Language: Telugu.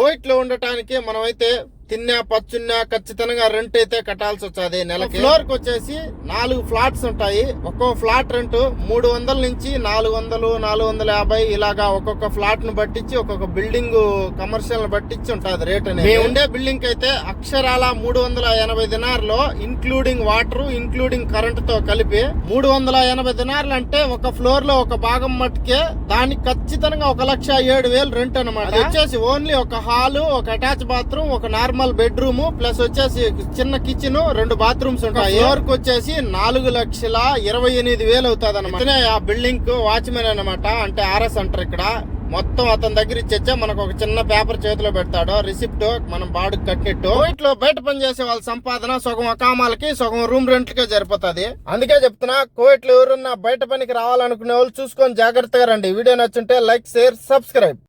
కువైట్ లో ఉండటానికి మనమైతే తిన్నా పచ్చున్నా ఖచ్చితంగా రెంట్ అయితే కట్టాల్సి వచ్చాది నెలకి. ఫ్లోర్ కి వచ్చేసి 4 ఫ్లాట్స్ ఉంటాయి. ఒక్కో ఫ్లాట్ రెంట్ 300 నుంచి 400, 450 ఇలాగా ఒక్కొక్క ఫ్లాట్ ను బట్టించి ఒక్కొక్క బిల్డింగ్ కమర్షియల్ బట్టించి ఉంటది రేట్ అనేది. మేము ఉండే బిల్డింగ్ అయితే అక్షరాల 380 దినార్లో ఇంక్లూడింగ్ వాటర్ ఇంక్లూడింగ్ కరెంట్ తో కలిపి 380 దినార్లు అంటే ఒక ఫ్లోర్ లో ఒక భాగం మట్టుకే దానికి ఖచ్చితంగా 1,07,000 రెంట్ అనమాట. వచ్చేసి ఓన్లీ ఒక హాల్, ఒక అటాచ్ బాత్రూమ్, ఒక నార్మల్ బెడ్రూమ్ ప్లస్ వచ్చేసి చిన్న కిచెన్, 2 బాత్రూమ్స్ ఉంటాయి. ఫ్లోర్ కి వచ్చేసి 4,28,000 అవుతుంది అనమాట. ఆ బిల్డింగ్ కు వాచ్మెన్ అనమాట, అంటే ఆర్ఎస్ అంటారు ఇక్కడ. మొత్తం అతని దగ్గర ఇచ్చే మనకు ఒక చిన్న పేపర్ చేతిలో పెడతాడు, రిసిప్ట్ మనం బాడుకు కట్టినట్టు. కువైట్ బయట పని చేసే వాళ్ళ సంపాదన సగం అకామాలకి సగం రూమ్ రెంట్లకే సరిపోతుంది. అందుకే చెప్తున్నా, కువైట్ లో ఎవరున్నా బయట పనికి రావాలనుకునే వాళ్ళు చూసుకొని జాగ్రత్తగా రండి. వీడియో నచ్చుంటే లైక్, షేర్, సబ్స్క్రైబ్.